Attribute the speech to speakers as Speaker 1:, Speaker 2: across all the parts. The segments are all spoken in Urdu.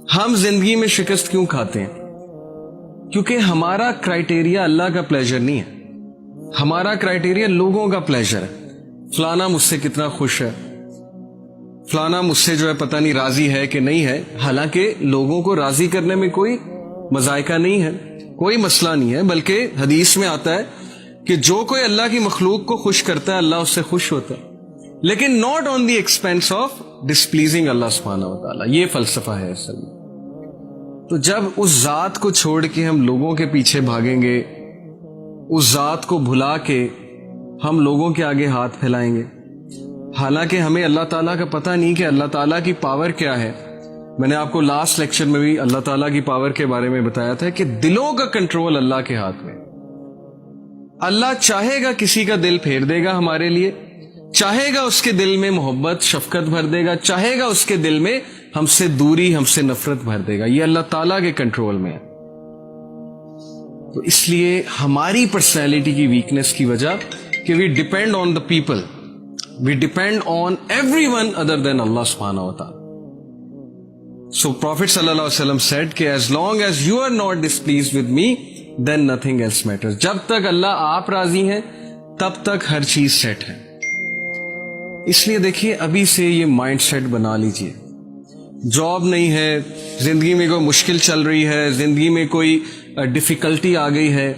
Speaker 1: ہم زندگی میں شکست کیوں کھاتے ہیں؟ کیونکہ ہمارا کرائٹیریا اللہ کا پلیزر نہیں ہے، ہمارا کرائٹیریا لوگوں کا پلیزر ہے. فلانا مجھ سے کتنا خوش ہے، فلانا مجھ سے جو ہے پتہ نہیں راضی ہے کہ نہیں ہے. حالانکہ لوگوں کو راضی کرنے میں کوئی مذائقہ نہیں ہے، کوئی مسئلہ نہیں ہے، بلکہ حدیث میں آتا ہے کہ جو کوئی اللہ کی مخلوق کو خوش کرتا ہے اللہ اس سے خوش ہوتا ہے، لیکن not on the expense of displeasing Allah سبحانہ و تعالیٰ. یہ فلسفہ ہے اصل میں. تو جب اس ذات کو چھوڑ کے ہم لوگوں کے پیچھے بھاگیں گے، اس ذات کو بھلا کے ہم لوگوں کے آگے ہاتھ پھیلائیں گے، حالانکہ ہمیں اللہ تعالیٰ کا پتہ نہیں کہ اللہ تعالیٰ کی پاور کیا ہے. میں نے آپ کو لاسٹ لیکچر میں بھی اللہ تعالیٰ کی پاور کے بارے میں بتایا تھا کہ دلوں کا کنٹرول اللہ کے ہاتھ میں. اللہ چاہے گا کسی کا دل پھیر دے گا ہمارے لیے، چاہے گا اس کے دل میں محبت شفقت بھر دے گا، چاہے گا اس کے دل میں ہم سے دوری ہم سے نفرت بھر دے گا. یہ اللہ تعالیٰ کے کنٹرول میں ہے. تو اس لیے ہماری پرسنالٹی کی ویکنس کی وجہ کہ we depend on the people, we depend on every one other then Allah سبحانہ و تعالیٰ. سو پروفیٹ صلی اللہ علیہ وسلم سیڈ کہ as long as you are not displeased with me then nothing else matters. جب تک اللہ آپ راضی ہیں تب تک ہر چیز سیٹ ہے. اس لیے دیکھیے ابھی سے یہ مائنڈ سیٹ بنا لیجئے. جاب نہیں ہے، زندگی میں کوئی مشکل چل رہی ہے، زندگی میں کوئی ڈیفیکلٹی آ گئی ہے،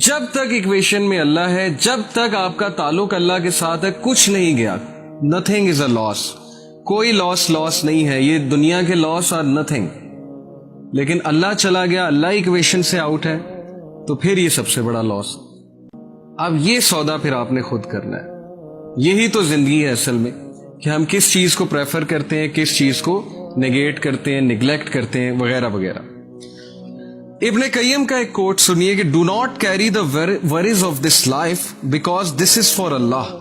Speaker 1: جب تک ایکویشن میں اللہ ہے، جب تک آپ کا تعلق اللہ کے ساتھ ہے، کچھ نہیں گیا. نتھنگ از اے لاس. کوئی لاس نہیں ہے. یہ دنیا کے لاس آر نتھنگ. لیکن اللہ چلا گیا، اللہ ایکویشن سے آؤٹ ہے، تو پھر یہ سب سے بڑا لاس. اب یہ سودا پھر آپ نے خود کرنا ہے. یہی تو زندگی ہے اصل میں، کہ ہم کس چیز کو پریفر کرتے ہیں، کس چیز کو نیگیٹ کرتے ہیں، نیگلیکٹ کرتے ہیں، وغیرہ وغیرہ. ابن قیم کا ایک کوٹ سنیے کہ do not carry the worries of this life because this is for Allah.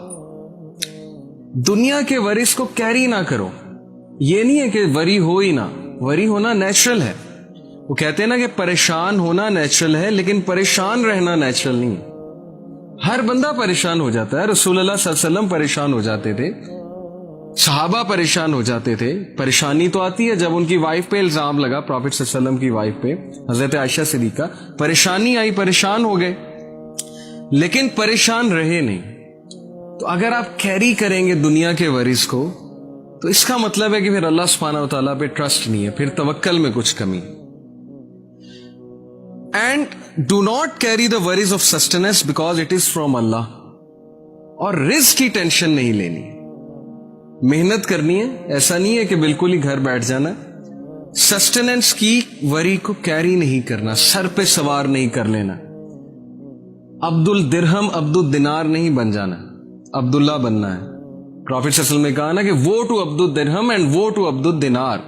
Speaker 1: دنیا کے ورز کو کیری نہ کرو. یہ نہیں ہے کہ وری ہو ہی نہ، وری ہونا نیچرل ہے. وہ کہتے ہیں نا کہ پریشان ہونا نیچرل ہے، لیکن پریشان رہنا نیچرل نہیں ہے. ہر بندہ پریشان ہو جاتا ہے. رسول اللہ صلی اللہ علیہ وسلم پریشان ہو جاتے تھے، صحابہ پریشان ہو جاتے تھے. پریشانی تو آتی ہے جب ان کی وائف پہ الزام لگا، پروفیٹ صلی اللہ علیہ وسلم کی وائف پہ، حضرت عائشہ صدیقہ، پریشانی آئی، پریشان ہو گئے، لیکن پریشان رہے نہیں. تو اگر آپ کیری کریں گے دنیا کے ورز کو تو اس کا مطلب ہے کہ پھر اللہ سبحانہ و تعالیٰ پہ ٹرسٹ نہیں ہے، پھر توکل میں کچھ کمی. And do not carry the worries of sustenance because it is from Allah. اور رزق کی ٹینشن نہیں لینی، محنت کرنی ہے. ایسا نہیں ہے کہ بالکل ہی گھر بیٹھ جانا. سسٹیننس کی وری کو کیری نہیں کرنا، سر پہ سوار نہیں کر لینا. عبد الدرہم عبد الدینار نہیں بن جانا، عبداللہ بننا ہے. پروفیٹ صلی اللہ علیہ وسلم نے کہا نا کہ وہ ٹو عبد الدرہم اینڈ وہ ٹو عبد الدینار.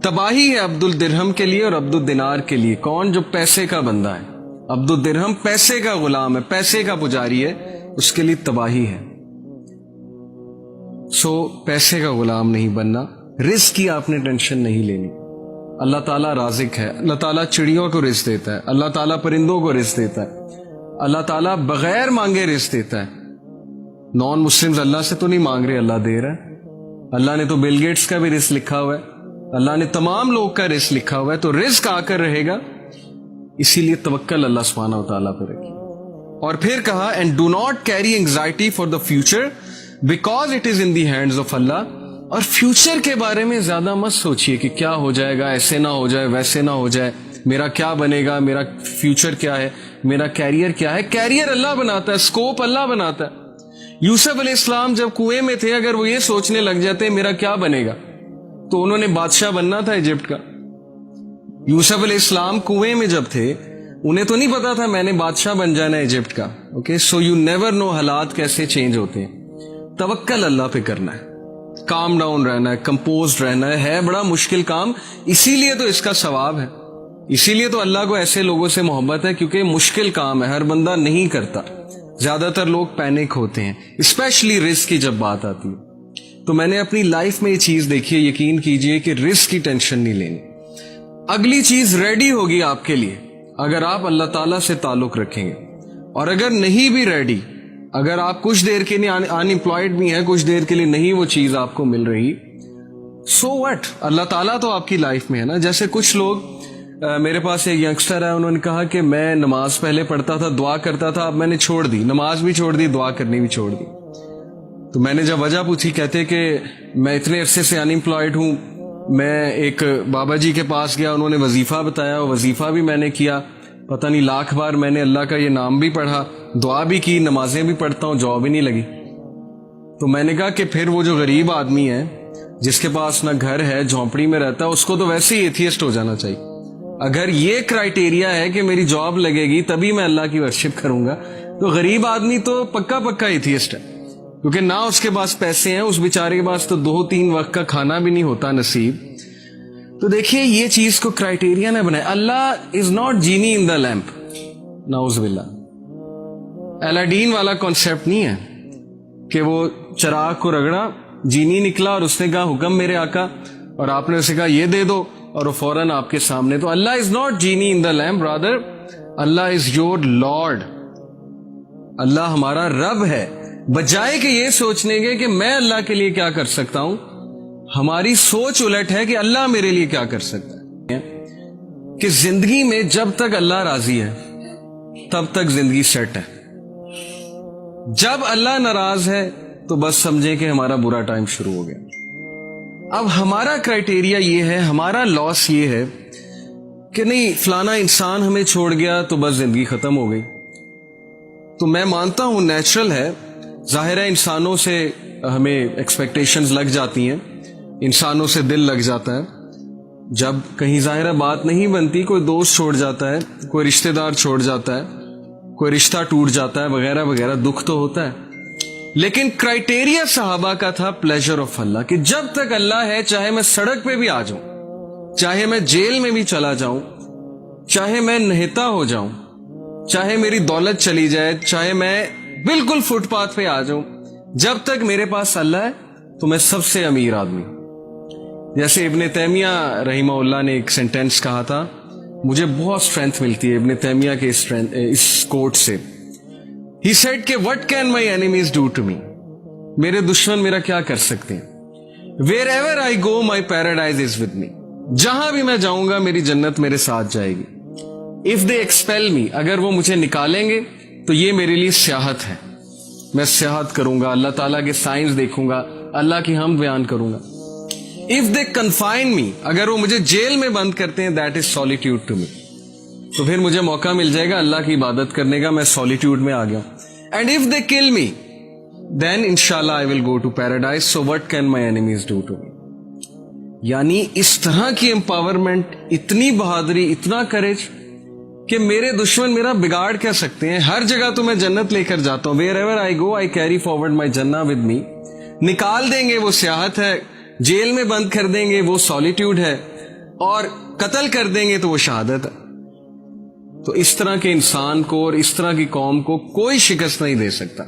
Speaker 1: تباہی ہے عبد الدرہم کے لیے اور عبد الدینار کے لیے. کون؟ جو پیسے کا بندہ ہے. عبد الدرہم پیسے کا غلام ہے، پیسے کا پجاری ہے، اس کے لیے تباہی ہے. سو پیسے کا غلام نہیں بننا. رزق کی آپ نے ٹینشن نہیں لینی. اللہ تعالیٰ رازق ہے. اللہ تعالیٰ چڑیوں کو رزق دیتا ہے، اللہ تعالیٰ پرندوں کو رزق دیتا ہے، اللہ تعالیٰ بغیر مانگے رزق دیتا ہے. نان مسلمز اللہ سے تو نہیں مانگ رہے، اللہ دے رہا ہے. اللہ نے تو بل گیٹس کا بھی رزق لکھا ہوا ہے، اللہ نے تمام لوگ کا رزق لکھا ہوا ہے. تو رزق آ کر رہے گا. اسی لیے توکل اللہ سبحانہ و تعالیٰ پہ رکھیے. اور پھر کہا and do not carry anxiety for the future because it is in the hands of Allah. اور فیوچر کے بارے میں زیادہ مت سوچئے کہ کیا ہو جائے گا، ایسے نہ ہو جائے، ویسے نہ ہو جائے، میرا کیا بنے گا، میرا فیوچر کیا ہے، میرا کیریئر کیا ہے. کیریئر اللہ بناتا ہے، اسکوپ اللہ بناتا ہے. یوسف علیہ السلام جب کنویں میں تھے، اگر وہ یہ سوچنے لگ جاتے میرا کیا بنے گا، تو انہوں نے بادشاہ بننا تھا ایجپٹ کا. یوسف علیہ السلام کنویں میں جب تھے، انہیں تو نہیں پتا تھا میں نے بادشاہ بن جانا ہے ایجپٹ کا. Okay, so you never know حالات کیسے چینج ہوتے ہیں. توکل اللہ پہ کرنا ہے، کام ڈاؤن رہنا ہے، کمپوزڈ رہنا ہے بڑا مشکل کام. اسی لیے تو اس کا ثواب ہے، اسی لیے تو اللہ کو ایسے لوگوں سے محبت ہے، کیونکہ مشکل کام ہے، ہر بندہ نہیں کرتا. زیادہ تر لوگ پینک ہوتے ہیں، اسپیشلی رزق کی جب بات آتی ہے. تو میں نے اپنی لائف میں یہ چیز دیکھی ہے، یقین کیجئے کہ رزق کی ٹینشن نہیں لینی. اگلی چیز ریڈی ہوگی آپ کے لیے اگر آپ اللہ تعالیٰ سے تعلق رکھیں گے. اور اگر نہیں بھی ریڈی، اگر آپ کچھ دیر کے لیے ان امپلائڈ بھی ہیں، کچھ دیر کے لیے نہیں وہ چیز آپ کو مل رہی، سو وٹ، اللہ تعالیٰ تو آپ کی لائف میں ہے نا. جیسے کچھ لوگ، میرے پاس ایک ینگسٹر ہے، انہوں نے کہا کہ میں نماز پہلے پڑھتا تھا، دعا کرتا تھا، اب میں نے چھوڑ دی، نماز بھی چھوڑ دی، دعا کرنی بھی چھوڑ دی. تو میں نے جب وجہ پوچھی، کہتے کہ میں اتنے عرصے سے ان امپلائڈ ہوں. میں ایک بابا جی کے پاس گیا، انہوں نے وظیفہ بتایا، وظیفہ بھی میں نے کیا، پتہ نہیں لاکھ بار میں نے اللہ کا یہ نام بھی پڑھا، دعا بھی کی، نمازیں بھی پڑھتا ہوں، جاب ہی نہیں لگی. تو میں نے کہا کہ پھر وہ جو غریب آدمی ہے جس کے پاس نہ گھر ہے، جھونپڑی میں رہتا ہے، اس کو تو ویسے ہی ایتھیسٹ ہو جانا چاہیے. اگر یہ کرائیٹیریا ہے کہ میری جاب لگے گی تبھی میں اللہ کی ورشپ کروں گا، تو غریب آدمی تو پکا ایتھیسٹ ہے، کیونکہ نہ اس کے پاس پیسے ہیں، اس بیچارے کے پاس تو 2-3 وقت کا کھانا بھی نہیں ہوتا نصیب. تو دیکھیے یہ چیز کو کرائیٹیریا نہ بنائے. اللہ is not genie in the lamp, نعوذ باللہ. الاڈین والا کانسیپٹ نہیں ہے کہ وہ چراغ کو رگڑا، جینی نکلا اور اس نے کہا حکم میرے آقا، اور آپ نے اسے کہا یہ دے دو اور وہ فوراً آپ کے سامنے. تو Allah is not genie in the lamp, rather Allah is your lord. Allah ہمارا رب ہے. بجائے کہ یہ سوچنے کے کہ میں اللہ کے لیے کیا کر سکتا ہوں، ہماری سوچ الٹ ہے کہ اللہ میرے لیے کیا کر سکتا ہے. کہ زندگی میں جب تک اللہ راضی ہے تب تک زندگی سیٹ ہے. جب اللہ ناراض ہے تو بس سمجھیں کہ ہمارا برا ٹائم شروع ہو گیا. اب ہمارا کرائیٹیریا یہ ہے، ہمارا لاس یہ ہے کہ نہیں فلانا انسان ہمیں چھوڑ گیا تو بس زندگی ختم ہو گئی. تو میں مانتا ہوں نیچرل ہے، ظاہر ہے انسانوں سے ہمیں ایکسپیکٹیشنز لگ جاتی ہیں، انسانوں سے دل لگ جاتا ہے. جب کہیں ظاہر بات نہیں بنتی، کوئی دوست چھوڑ جاتا ہے، کوئی رشتہ دار چھوڑ جاتا ہے، کوئی رشتہ ٹوٹ جاتا ہے وغیرہ وغیرہ، دکھ تو ہوتا ہے. لیکن کرائیٹیریا صحابہ کا تھا پلیجر آف اللہ، کہ جب تک اللہ ہے چاہے میں سڑک پہ بھی آ جاؤں، چاہے میں جیل میں بھی چلا جاؤں، چاہے میں نہتا ہو جاؤں، چاہے میری دولت چلی جائے، چاہے میں بالکل فٹ پاتھ پہ آ جاؤں، جب تک میرے پاس اللہ ہے تو میں سب سے امیر آدمی. جیسے ابن تیمیہ رحمہ اللہ نے ایک سینٹینس کہا تھا، مجھے بہت اسٹرینتھ ملتی ہے ابن تیمیہ کے اس کوٹ سے. He said کہ what can my enemies do to me؟ میرے دشمن میرا کیا کر سکتے ہیں. Wherever I go my paradise is with me، جہاں بھی میں جاؤں گا میری جنت میرے ساتھ جائے گی. If they expel me، اگر وہ مجھے نکالیں گے تو یہ میرے لیے سیاحت ہے، میں سیاحت کروں گا، اللہ تعالیٰ کے سائنس دیکھوں گا، اللہ کی حمد بیان کروں گا. If they confine me، اگر وہ مجھے جیل میں بند کرتے ہیں، that is solitude to me، تو پھر مجھے موقع مل جائے گا اللہ کی عبادت کرنے کا، میں سولیٹیوڈ میں آ گیا. اینڈ اف دے کل می دین انشاءاللہ I will go to paradise, so what can my enemies do to me. یعنی اس طرح کی امپاورمنٹ، اتنی بہادری، اتنا کریج کہ میرے دشمن میرا بگاڑ کیا سکتے ہیں. ہر جگہ تو میں جنت لے کر جاتا ہوں، wherever I go I carry forward my جنہ ود می. نکال دیں گے وہ سیاحت ہے، جیل میں بند کر دیں گے وہ سولیٹیوڈ ہے، اور قتل کر دیں گے تو وہ شہادت ہے. تو اس طرح کے انسان کو اور اس طرح کی قوم کو کوئی شکست نہیں دے سکتا.